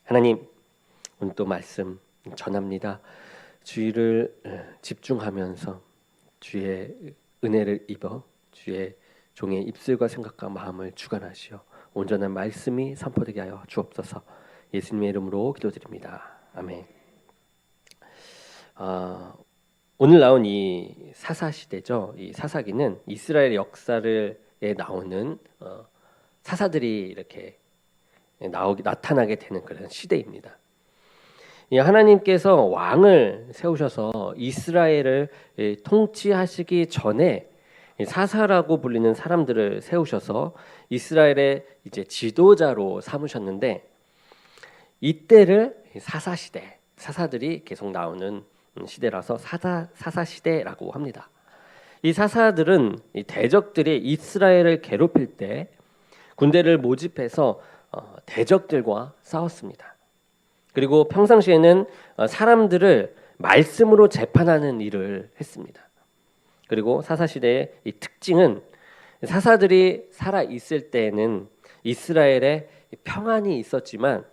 하나님, 오늘 또 말씀 전합니다. 주의를 집중하면서 주의 은혜를 입어 주의 종의 입술과 생각과 마음을 주관하시어 온전한 말씀이 선포되게 하여 주옵소서. 예수님의 이름으로 기도드립니다. 아멘. 오늘 나온 이 사사시대죠. 이 사사기는 이스라엘 역사에 나오는 사사들이 이렇게 나타나게 되는 그런 시대입니다. 하나님께서 왕을 세우셔서 이스라엘을 통치하시기 전에 사사라고 불리는 사람들을 세우셔서 이스라엘의 이제 지도자로 삼으셨는데, 이때를 사사시대, 사사들이 계속 나오는 시대라서 사사시대라고 합니다. 이 사사들은 이 대적들이 이스라엘을 괴롭힐 때 군대를 모집해서 대적들과 싸웠습니다. 그리고 평상시에는 사람들을 말씀으로 재판하는 일을 했습니다. 그리고 사사시대의 이 특징은 사사들이 살아 있을 때에는 이스라엘에 평안이 있었지만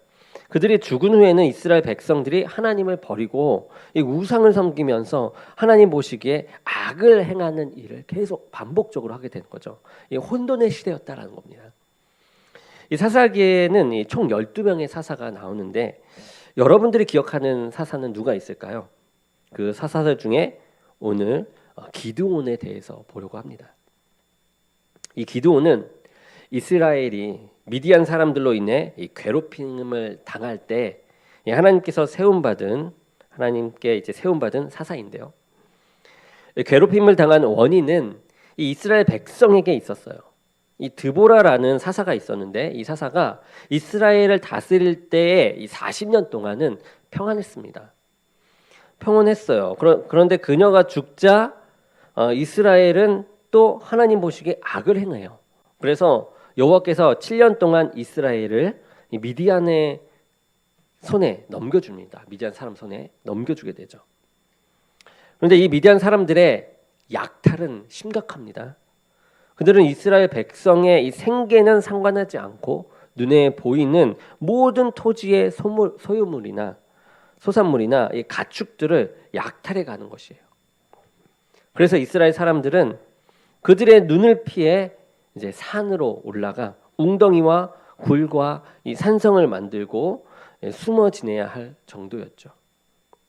그들이 죽은 후에는 이스라엘 백성들이 하나님을 버리고 이 우상을 섬기면서 하나님 보시기에 악을 행하는 일을 계속 반복적으로 하게 되는 거죠. 이 혼돈의 시대였다라는 겁니다. 이 사사기에는 총 12명의 사사가 나오는데, 여러분들이 기억하는 사사는 누가 있을까요? 그 사사들 중에 오늘 기드온에 대해서 보려고 합니다. 이 기드온은 이스라엘이 미디안 사람들로 인해 이 괴롭힘을 당할 때 하나님께 세움받은 사사인데요. 괴롭힘을 당한 원인은 이 이스라엘 백성에게 있었어요. 이 드보라라는 사사가 있었는데, 이 사사가 이스라엘을 다스릴 때에 이 40년 동안은 평안했습니다. 평온했어요. 그런데 그녀가 죽자 이스라엘은 또 하나님 보시기에 악을 행해요. 그래서 여호와께서 7년 동안 이스라엘을 미디안의 손에 넘겨줍니다. 미디안 사람 손에 넘겨주게 되죠. 그런데 이 미디안 사람들의 약탈은 심각합니다. 그들은 이스라엘 백성의 이 생계는 상관하지 않고 눈에 보이는 모든 토지의 소유물이나 소산물이나 이 가축들을 약탈해 가는 것이에요. 그래서 이스라엘 사람들은 그들의 눈을 피해 이제 산으로 올라가 웅덩이와 굴과 이 산성을 만들고 숨어 지내야 할 정도였죠.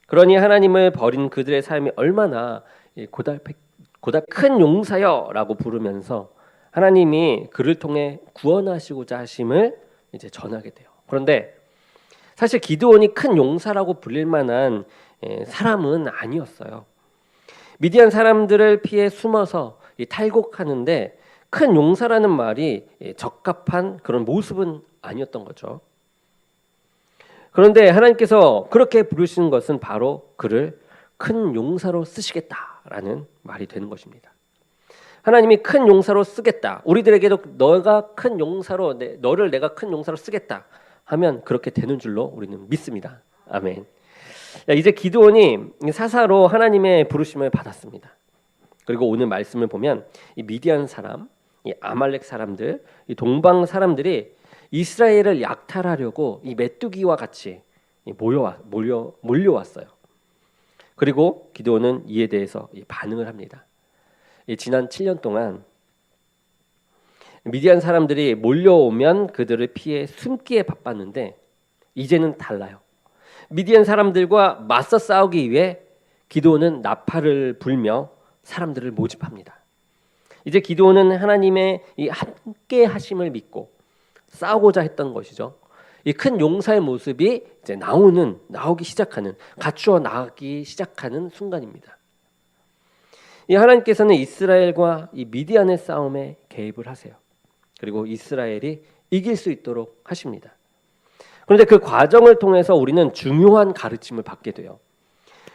그러니 하나님을 버린 그들의 삶이 얼마나 큰 용사여라고 부르면서 하나님이 그를 통해 구원하시고자 하심을 이제 전하게 돼요. 그런데 사실 기드온이 큰 용사라고 불릴 만한 사람은 아니었어요. 미디안 사람들을 피해 숨어서 탈곡하는데 큰 용사라는 말이 적합한 그런 모습은 아니었던 거죠. 그런데 하나님께서 그렇게 부르시는 것은 바로 그를 큰 용사로 쓰시겠다라는 말이 되는 것입니다. 하나님이 큰 용사로 쓰겠다, 우리들에게도 너가 큰 용사로 너를 내가 큰 용사로 쓰겠다 하면 그렇게 되는 줄로 우리는 믿습니다. 아멘. 이제 기드온이 사사로 하나님의 부르심을 받았습니다. 그리고 오늘 말씀을 보면 이 미디안 사람, 이 아말렉 사람들, 이 동방 사람들이 이스라엘을 약탈하려고 이 메뚜기와 같이 몰려왔어요. 그리고 기드온은 이에 대해서 반응을 합니다. 지난 7년 동안 미디안 사람들이 몰려오면 그들을 피해 숨기에 바빴는데 이제는 달라요. 미디안 사람들과 맞서 싸우기 위해 기드온은 나팔을 불며 사람들을 모집합니다. 이제 기드온은 하나님의 이 함께 하심을 믿고 싸우고자 했던 것이죠. 이 큰 용사의 모습이 이제 나오기 시작하는, 갖추어 나가기 시작하는 순간입니다. 이 하나님께서는 이스라엘과 이 미디안의 싸움에 개입을 하세요. 그리고 이스라엘이 이길 수 있도록 하십니다. 그런데 그 과정을 통해서 우리는 중요한 가르침을 받게 돼요.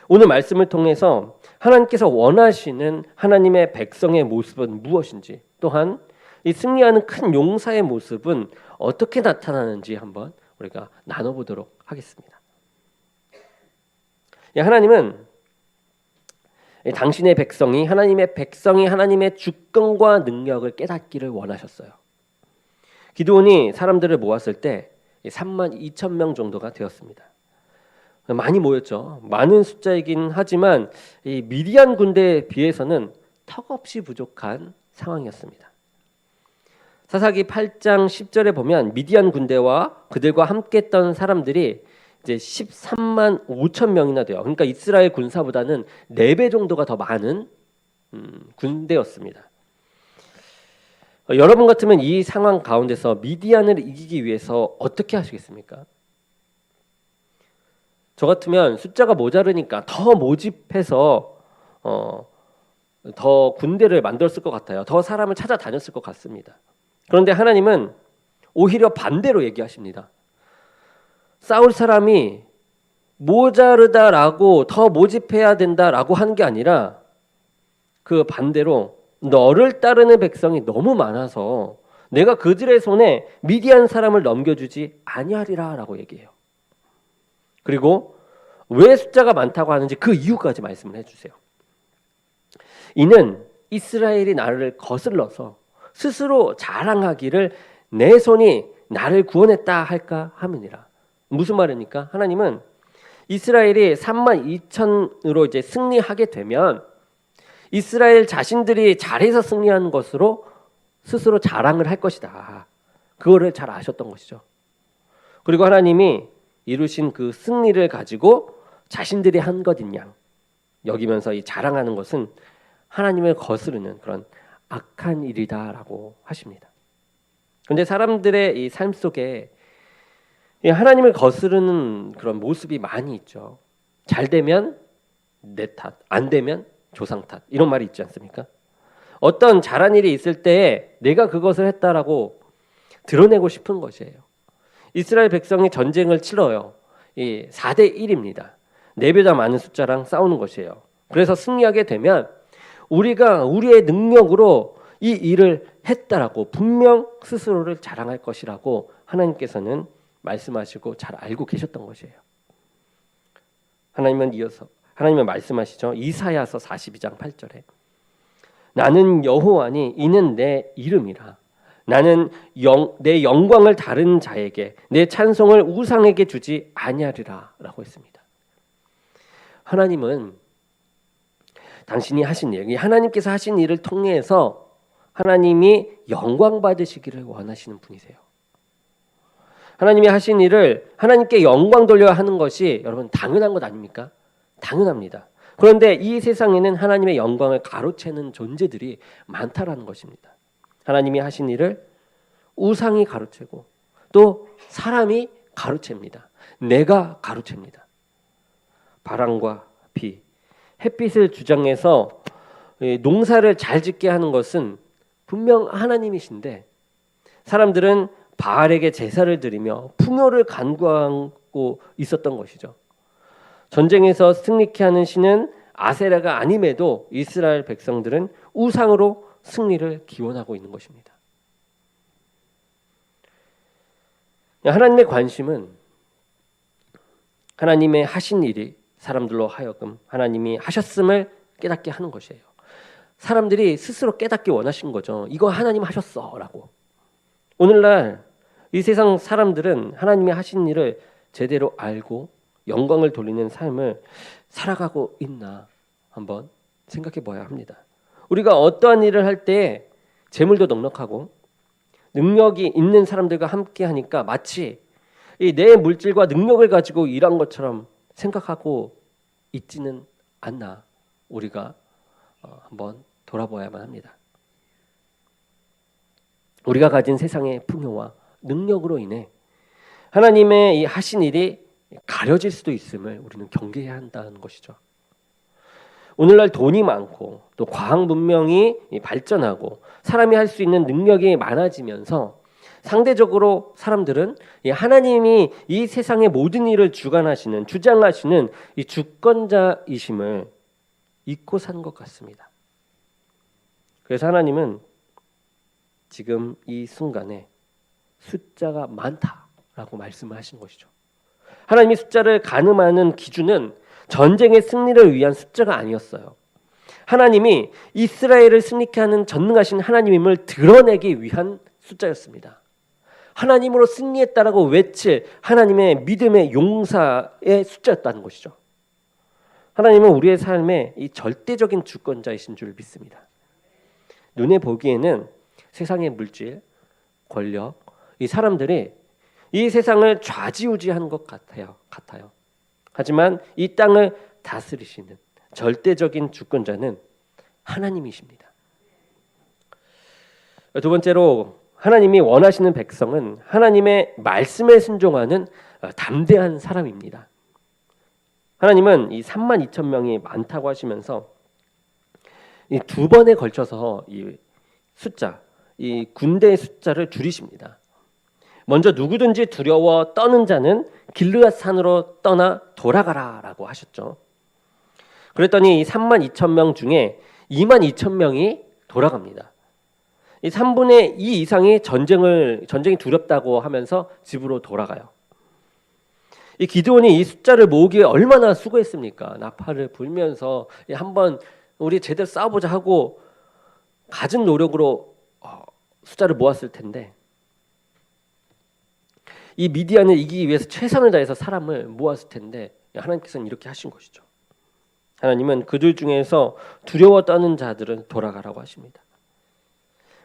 오늘 말씀을 통해서 하나님께서 원하시는 하나님의 백성의 모습은 무엇인지, 또한 이 승리하는 큰 용사의 모습은 어떻게 나타나는지 한번 우리가 나눠보도록 하겠습니다. 하나님은 당신의 백성이 하나님의 주권과 능력을 깨닫기를 원하셨어요. 기드온이 사람들을 모았을 때 3만 2천 명 정도가 되었습니다. 많이 모였죠. 많은 숫자이긴 하지만 이 미디안 군대에 비해서는 턱없이 부족한 상황이었습니다. 사사기 8장 10절에 보면 미디안 군대와 그들과 함께했던 사람들이 이제 13만 5천 명이나 돼요. 그러니까 이스라엘 군사보다는 4배 정도가 더 많은 군대였습니다. 여러분 같으면 이 상황 가운데서 미디안을 이기기 위해서 어떻게 하시겠습니까? 저 같으면 숫자가 모자르니까 더 모집해서 더 군대를 만들었을 것 같아요. 더 사람을 찾아다녔을 것 같습니다. 그런데 하나님은 오히려 반대로 얘기하십니다. 싸울 사람이 모자르다라고 더 모집해야 된다라고 한 게 아니라 그 반대로 너를 따르는 백성이 너무 많아서 내가 그들의 손에 미디안 사람을 넘겨주지 아니하리라라고 얘기해요. 그리고 왜 숫자가 많다고 하는지 그 이유까지 말씀을 해주세요. 이는 이스라엘이 나를 거슬러서 스스로 자랑하기를 내 손이 나를 구원했다 할까 함이니라. 무슨 말입니까? 하나님은 이스라엘이 3만 2천으로 이제 승리하게 되면 이스라엘 자신들이 잘해서 승리한 것으로 스스로 자랑을 할 것이다. 그거를 잘 아셨던 것이죠. 그리고 하나님이 이루신 그 승리를 가지고 자신들이 한 것인 양 여기면서 이 자랑하는 것은 하나님을 거스르는 그런 악한 일이다라고 하십니다. 그런데 사람들의 이 삶 속에 하나님을 거스르는 그런 모습이 많이 있죠. 잘 되면 내 탓, 안 되면 조상 탓 이런 말이 있지 않습니까? 어떤 잘한 일이 있을 때 내가 그것을 했다라고 드러내고 싶은 것이에요. 이스라엘 백성이 전쟁을 치러요. 이 4대 1입니다. 4배나 많은 숫자랑 싸우는 것이에요. 그래서 승리하게 되면 우리가 우리의 능력으로 이 일을 했다라고 분명 스스로를 자랑할 것이라고 하나님께서는 말씀하시고 잘 알고 계셨던 것이에요. 하나님은 이어서 하나님은 말씀하시죠. 이사야서 42장 8절에 나는 여호와니 이는 내 이름이라. 나는 내 영광을 다른 자에게 내 찬송을 우상에게 주지 아니하리라 라고 했습니다. 하나님은 당신이 하신 일, 하나님께서 하신 일을 통해서 하나님이 영광 받으시기를 원하시는 분이세요. 하나님이 하신 일을 하나님께 영광 돌려야 하는 것이 여러분 당연한 것 아닙니까? 당연합니다. 그런데 이 세상에는 하나님의 영광을 가로채는 존재들이 많다라는 것입니다. 하나님이 하신 일을 우상이 가로채고 또 사람이 가로챕니다. 내가 가로챕니다. 바람과 비, 햇빛을 주장해서 농사를 잘 짓게 하는 것은 분명 하나님이신데 사람들은 바알에게 제사를 드리며 풍요를 간구하고 있었던 것이죠. 전쟁에서 승리케 하는 신은 아세라가 아님에도 이스라엘 백성들은 우상으로 승리를 기원하고 있는 것입니다. 하나님의 관심은 하나님의 하신 일이 사람들로 하여금 하나님이 하셨음을 깨닫게 하는 것이에요. 사람들이 스스로 깨닫기 원하신 거죠. 이거 하나님 하셨어 라고. 오늘날 이 세상 사람들은 하나님이 하신 일을 제대로 알고 영광을 돌리는 삶을 살아가고 있나 한번 생각해 봐야 합니다. 우리가 어떠한 일을 할 때 재물도 넉넉하고 능력이 있는 사람들과 함께 하니까 마치 이 내 물질과 능력을 가지고 일한 것처럼 생각하고 있지는 않나 우리가 한번 돌아봐야만 합니다. 우리가 가진 세상의 풍요와 능력으로 인해 하나님의 이 하신 일이 가려질 수도 있음을 우리는 경계해야 한다는 것이죠. 오늘날 돈이 많고 또 과학 문명이 발전하고 사람이 할 수 있는 능력이 많아지면서 상대적으로 사람들은 하나님이 이 세상의 모든 일을 주장하시는 이 주권자이심을 잊고 산 것 같습니다. 그래서 하나님은 지금 이 순간에 숫자가 많다라고 말씀을 하신 것이죠. 하나님이 숫자를 가늠하는 기준은 전쟁의 승리를 위한 숫자가 아니었어요. 하나님이 이스라엘을 승리케 하는 전능하신 하나님임을 드러내기 위한 숫자였습니다. 하나님으로 승리했다라고 외칠 하나님의 믿음의 용사의 숫자였다는 것이죠. 하나님은 우리의 삶의 이 절대적인 주권자이신 줄 믿습니다. 눈에 보기에는 세상의 물질, 권력, 이 사람들이 이 세상을 좌지우지하는 것 같아요. 하지만 이 땅을 다스리시는 절대적인 주권자는 하나님이십니다. 두 번째로 하나님이 원하시는 백성은 하나님의 말씀에 순종하는 담대한 사람입니다. 하나님은 이 32,000명이 많다고 하시면서 이 두 번에 걸쳐서 이 숫자, 이 군대의 숫자를 줄이십니다. 먼저 누구든지 두려워 떠는 자는 길르앗 산으로 떠나 돌아가라라고 하셨죠. 그랬더니 이 32,000명 중에 22,000명이 돌아갑니다. 이 3분의 2 이상이 전쟁이 두렵다고 하면서 집으로 돌아가요. 이 기드온이 이 숫자를 모으기에 얼마나 수고했습니까? 나팔을 불면서 한번 우리 제대로 싸워보자 하고 갖은 노력으로 숫자를 모았을 텐데 이 미디안을 이기기 위해서 최선을 다해서 사람을 모았을 텐데 하나님께서는 이렇게 하신 것이죠. 하나님은 그들 중에서 두려워 떠는 자들은 돌아가라고 하십니다.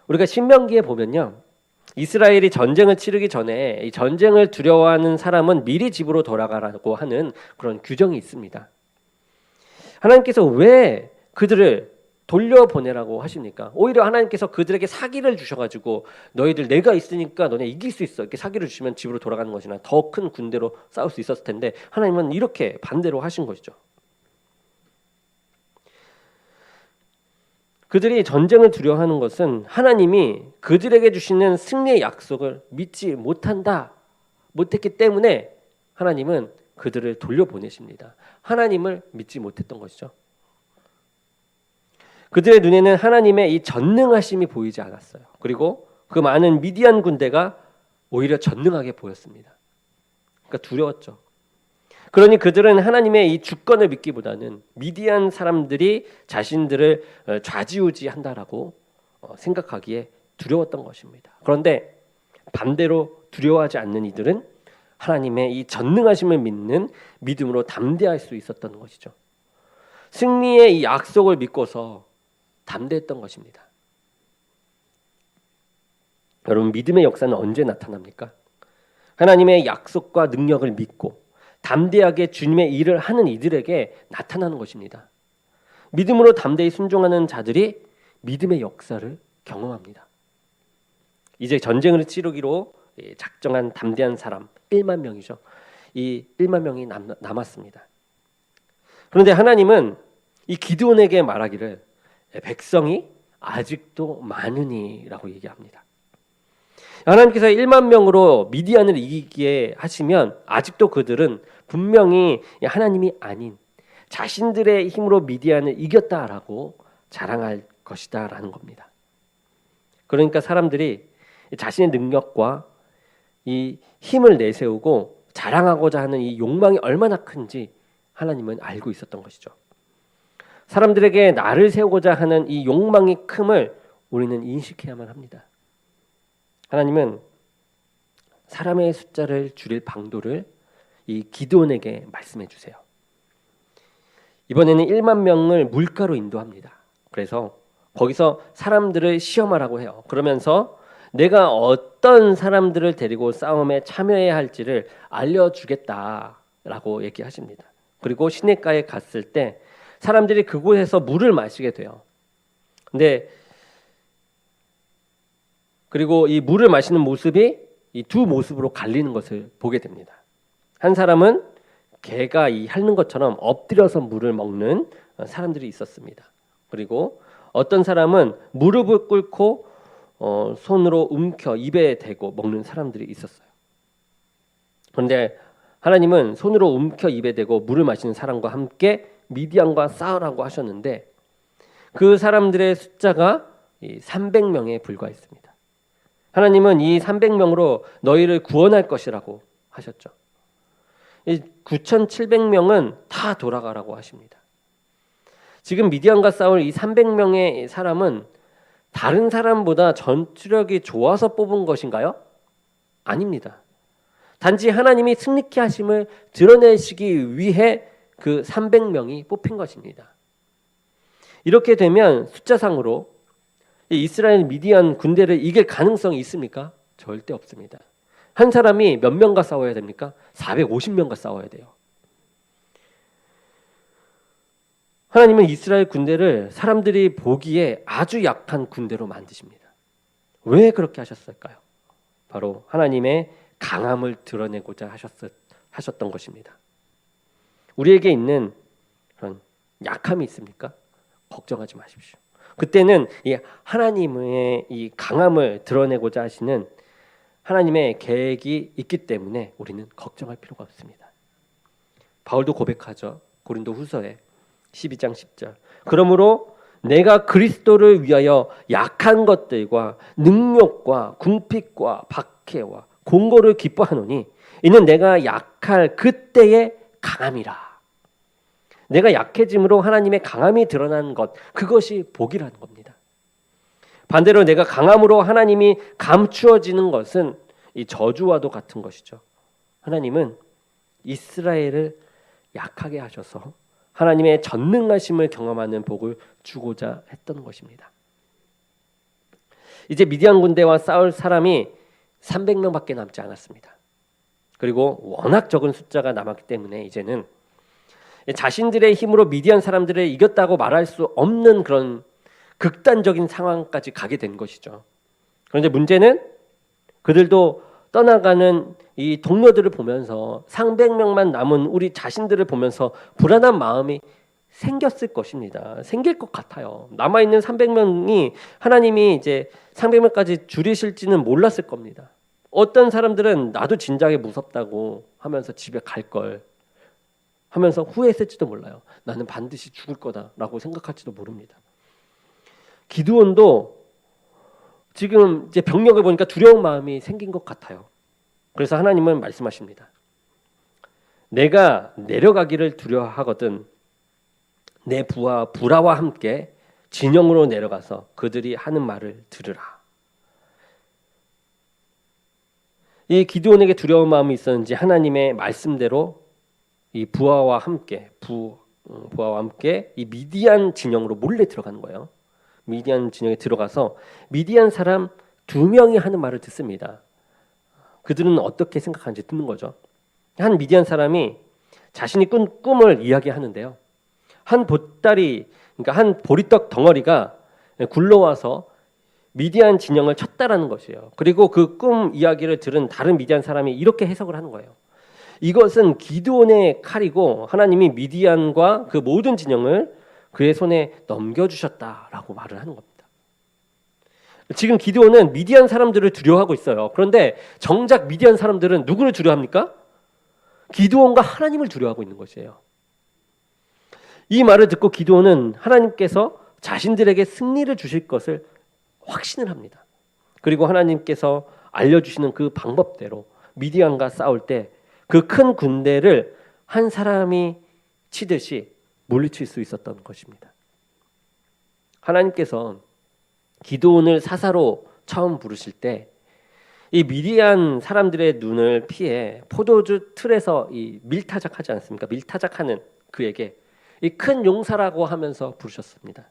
우리가 신명기에 보면요, 이스라엘이 전쟁을 치르기 전에 이 전쟁을 두려워하는 사람은 미리 집으로 돌아가라고 하는 그런 규정이 있습니다. 하나님께서 왜 그들을 돌려보내라고 하십니까? 오히려 하나님께서 그들에게 사기를 주셔가지고 너희들 내가 있으니까 너네 이길 수 있어 이렇게 사기를 주시면 집으로 돌아가는 것이나 더 큰 군대로 싸울 수 있었을 텐데 하나님은 이렇게 반대로 하신 것이죠. 그들이 전쟁을 두려워하는 것은 하나님이 그들에게 주시는 승리의 약속을 믿지 못했기 때문에 하나님은 그들을 돌려보내십니다. 하나님을 믿지 못했던 것이죠. 그들의 눈에는 하나님의 이 전능하심이 보이지 않았어요. 그리고 그 많은 미디안 군대가 오히려 전능하게 보였습니다. 그러니까 두려웠죠. 그러니 그들은 하나님의 이 주권을 믿기보다는 미디안 사람들이 자신들을 좌지우지한다라고 생각하기에 두려웠던 것입니다. 그런데 반대로 두려워하지 않는 이들은 하나님의 이 전능하심을 믿는 믿음으로 담대할 수 있었던 것이죠. 승리의 이 약속을 믿고서 담대했던 것입니다. 여러분, 믿음의 역사는 언제 나타납니까? 하나님의 약속과 능력을 믿고 담대하게 주님의 일을 하는 이들에게 나타나는 것입니다. 믿음으로 담대히 순종하는 자들이 믿음의 역사를 경험합니다. 이제 전쟁을 치르기로 작정한 담대한 사람 1만 명이죠. 이 1만 명이 남았습니다. 그런데 하나님은 이 기드온에게 말하기를 백성이 아직도 많으니라고 얘기합니다. 하나님께서 1만 명으로 미디안을 이기게 하시면 아직도 그들은 분명히 하나님이 아닌 자신들의 힘으로 미디안을 이겼다라고 자랑할 것이다라는 겁니다. 그러니까 사람들이 자신의 능력과 이 힘을 내세우고 자랑하고자 하는 이 욕망이 얼마나 큰지 하나님은 알고 있었던 것이죠. 사람들에게 나를 세우고자 하는 이 욕망의 큼을 우리는 인식해야만 합니다. 하나님은 사람의 숫자를 줄일 방도를 이 기드온에게 말씀해 주세요. 이번에는 1만 명을 물가로 인도합니다. 그래서 거기서 사람들을 시험하라고 해요. 그러면서 내가 어떤 사람들을 데리고 싸움에 참여해야 할지를 알려주겠다라고 얘기하십니다. 그리고 시냇가에 갔을 때 사람들이 그곳에서 물을 마시게 돼요. 근데 그리고 이 물을 마시는 모습이 이 두 모습으로 갈리는 것을 보게 됩니다. 한 사람은 개가 이 핥는 것처럼 엎드려서 물을 먹는 사람들이 있었습니다. 그리고 어떤 사람은 무릎을 꿇고 손으로 움켜 입에 대고 먹는 사람들이 있었어요. 그런데 하나님은 손으로 움켜 입에 대고 물을 마시는 사람과 함께 미디안과 싸우라고 하셨는데 그 사람들의 숫자가 300명에 불과했습니다. 하나님은 이 300명으로 너희를 구원할 것이라고 하셨죠. 9,700명은 다 돌아가라고 하십니다. 지금 미디안과 싸울 이 300명의 사람은 다른 사람보다 전투력이 좋아서 뽑은 것인가요? 아닙니다. 단지 하나님이 승리케 하심을 드러내시기 위해 그 300명이 뽑힌 것입니다. 이렇게 되면 숫자상으로 이스라엘 미디안 군대를 이길 가능성이 있습니까? 절대 없습니다. 한 사람이 몇 명과 싸워야 됩니까? 450명과 싸워야 돼요. 하나님은 이스라엘 군대를 사람들이 보기에 아주 약한 군대로 만드십니다. 왜 그렇게 하셨을까요? 바로 하나님의 강함을 드러내고자 하셨던 것입니다. 우리에게 있는 그런 약함이 있습니까? 걱정하지 마십시오. 그때는 이 하나님의 이 강함을 드러내고자 하시는 하나님의 계획이 있기 때문에 우리는 걱정할 필요가 없습니다. 바울도 고백하죠. 고린도 후서에 12장 10절. 그러므로 내가 그리스도를 위하여 약한 것들과 능욕과 궁핍과 박해와 공고를 기뻐하노니 이는 내가 약할 그때의 강함이라. 내가 약해짐으로 하나님의 강함이 드러나는 것, 그것이 복이라는 겁니다. 반대로 내가 강함으로 하나님이 감추어지는 것은 이 저주와도 같은 것이죠. 하나님은 이스라엘을 약하게 하셔서 하나님의 전능하심을 경험하는 복을 주고자 했던 것입니다. 이제 미디안 군대와 싸울 사람이 300명밖에 남지 않았습니다. 그리고 워낙 적은 숫자가 남았기 때문에 이제는 자신들의 힘으로 미디안 사람들을 이겼다고 말할 수 없는 그런 극단적인 상황까지 가게 된 것이죠. 그런데 문제는 그들도 떠나가는 이 동료들을 보면서 300명만 남은 우리 자신들을 보면서 불안한 마음이 생겼을 것입니다. 생길 것 같아요. 남아있는 300명이 하나님이 이제 300명까지 줄이실지는 몰랐을 겁니다. 어떤 사람들은 나도 진작에 무섭다고 하면서 집에 갈 걸 하면서 후회했을지도 몰라요. 나는 반드시 죽을 거다라고 생각할지도 모릅니다. 기드온도 지금 이제 병력을 보니까 두려운 마음이 생긴 것 같아요. 그래서 하나님은 말씀하십니다. 내가 내려가기를 두려워하거든 내 부하 부라와 함께 진영으로 내려가서 그들이 하는 말을 들으라. 이 기드온에게 두려운 마음이 있었는지 하나님의 말씀대로 이 부하와 함께 이 미디안 진영으로 몰래 들어가는 거예요. 미디안 진영에 들어가서 미디안 사람 2명이 하는 말을 듣습니다. 그들은 어떻게 생각하는지 듣는 거죠. 한 미디안 사람이 자신이 꾼 꿈을 이야기하는데요. 한 보따리, 그러니까 한 보리떡 덩어리가 굴러와서 미디안 진영을 쳤다라는 것이에요. 그리고 그 꿈 이야기를 들은 다른 미디안 사람이 이렇게 해석을 하는 거예요. 이것은 기드온의 칼이고 하나님이 미디안과 그 모든 진영을 그의 손에 넘겨주셨다라고 말을 하는 겁니다. 지금 기드온은 미디안 사람들을 두려워하고 있어요. 그런데 정작 미디안 사람들은 누구를 두려워합니까? 기드온과 하나님을 두려워하고 있는 것이에요. 이 말을 듣고 기드온은 하나님께서 자신들에게 승리를 주실 것을 확신을 합니다. 그리고 하나님께서 알려주시는 그 방법대로 미디안과 싸울 때 그 큰 군대를 한 사람이 치듯이 물리칠 수 있었던 것입니다. 하나님께서 기드온을 사사로 처음 부르실 때 이 미디안 사람들의 눈을 피해 포도주 틀에서 이 밀타작하지 않습니까? 밀타작하는 그에게 이 큰 용사라고 하면서 부르셨습니다.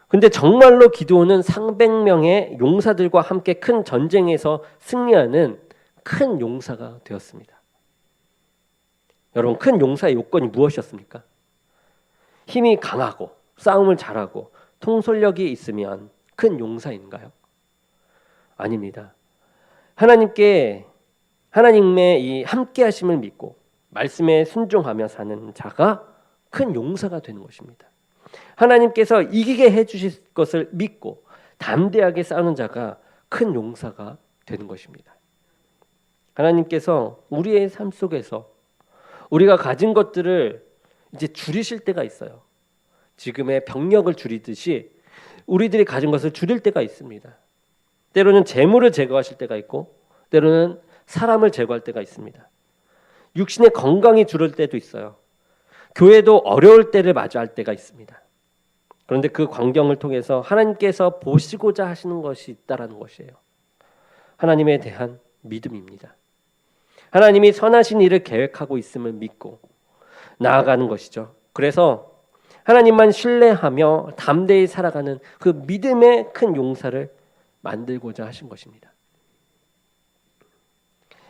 근데 정말로 기드온은 300명의 용사들과 함께 큰 전쟁에서 승리하는 큰 용사가 되었습니다. 여러분, 큰 용사의 요건이 무엇이었습니까? 힘이 강하고 싸움을 잘하고 통솔력이 있으면 큰 용사인가요? 아닙니다. 하나님의 이 함께하심을 믿고 말씀에 순종하며 사는 자가 큰 용사가 되는 것입니다. 하나님께서 이기게 해주실 것을 믿고 담대하게 싸우는 자가 큰 용사가 되는 것입니다. 하나님께서 우리의 삶 속에서 우리가 가진 것들을 이제 줄이실 때가 있어요. 지금의 병력을 줄이듯이 우리들이 가진 것을 줄일 때가 있습니다. 때로는 재물을 제거하실 때가 있고 때로는 사람을 제거할 때가 있습니다. 육신의 건강이 줄을 때도 있어요. 교회도 어려울 때를 맞이할 때가 있습니다. 그런데 그 광경을 통해서 하나님께서 보시고자 하시는 것이 있다라는 것이에요. 하나님에 대한 믿음입니다. 하나님이 선하신 일을 계획하고 있음을 믿고 나아가는 것이죠. 그래서 하나님만 신뢰하며 담대히 살아가는 그 믿음의 큰 용사를 만들고자 하신 것입니다.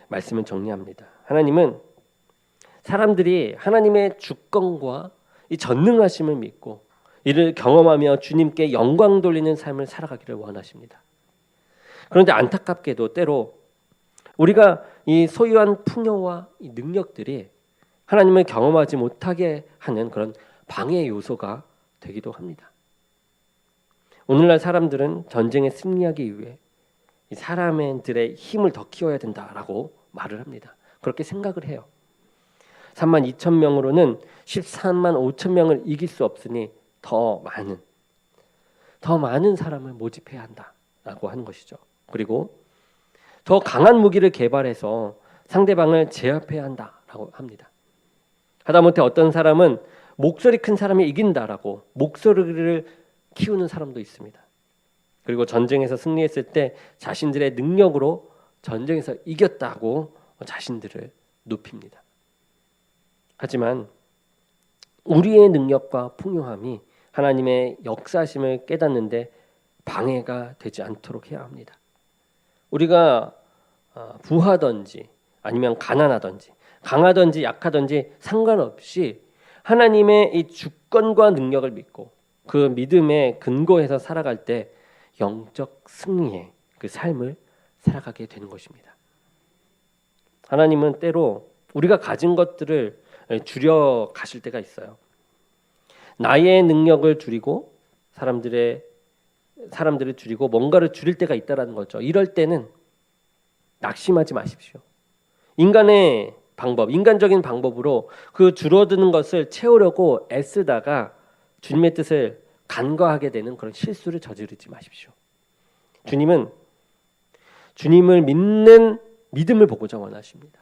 말씀을 정리합니다. 하나님은 사람들이 하나님의 주권과 이 전능하심을 믿고 이를 경험하며 주님께 영광 돌리는 삶을 살아가기를 원하십니다. 그런데 안타깝게도 때로 우리가 이 소유한 풍요와 이 능력들이 하나님을 경험하지 못하게 하는 그런 방해 요소가 되기도 합니다. 오늘날 사람들은 전쟁에 승리하기 위해 이 사람들의 힘을 더 키워야 된다라고 말을 합니다. 그렇게 생각을 해요. 3만 2천 명으로는 13만 5천 명을 이길 수 없으니 더 많은 사람을 모집해야 한다라고 하는 것이죠. 그리고 더 강한 무기를 개발해서 상대방을 제압해야 한다라고 합니다. 하다못해 어떤 사람은 목소리 큰 사람이 이긴다라고 목소리를 키우는 사람도 있습니다. 그리고 전쟁에서 승리했을 때 자신들의 능력으로 전쟁에서 이겼다고 자신들을 높입니다. 하지만 우리의 능력과 풍요함이 하나님의 역사심을 깨닫는데 방해가 되지 않도록 해야 합니다. 우리가 부하든지 아니면 가난하든지 강하든지 약하든지 상관없이 하나님의 이 주권과 능력을 믿고 그 믿음에 근거해서 살아갈 때 영적 승리의 그 삶을 살아가게 되는 것입니다. 하나님은 때로 우리가 가진 것들을 줄여 가실 때가 있어요. 나의 능력을 줄이고 사람들을 줄이고 뭔가를 줄일 때가 있다라는 거죠. 이럴 때는 낙심하지 마십시오. 인간적인 방법으로 그 줄어드는 것을 채우려고 애쓰다가 주님의 뜻을 간과하게 되는 그런 실수를 저지르지 마십시오. 주님은 주님을 믿는 믿음을 보고자 원하십니다.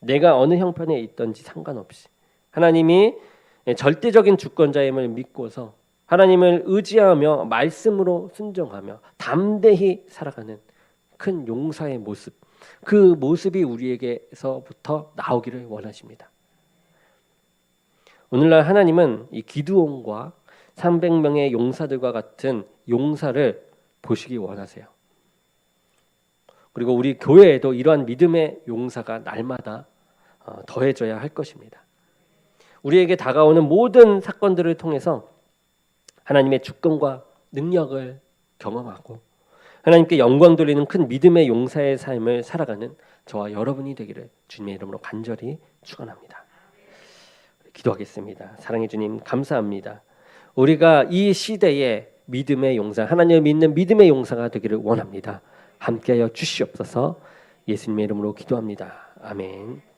내가 어느 형편에 있든지 상관없이 하나님이 절대적인 주권자임을 믿고서 하나님을 의지하며 말씀으로 순종하며 담대히 살아가는 큰 용사의 모습, 그 모습이 우리에게서부터 나오기를 원하십니다. 오늘날 하나님은 이 기드온과 300명의 용사들과 같은 용사를 보시기 원하세요. 그리고 우리 교회에도 이러한 믿음의 용사가 날마다 더해져야 할 것입니다. 우리에게 다가오는 모든 사건들을 통해서 하나님의 주권과 능력을 경험하고 하나님께 영광 돌리는 큰 믿음의 용사의 삶을 살아가는 저와 여러분이 되기를 주님의 이름으로 간절히 축원합니다. 기도하겠습니다. 사랑해 주님 감사합니다. 우리가 이 시대에 믿음의 용사, 하나님을 믿는 믿음의 용사가 되기를 원합니다. 함께하여 주시옵소서. 예수님의 이름으로 기도합니다. 아멘.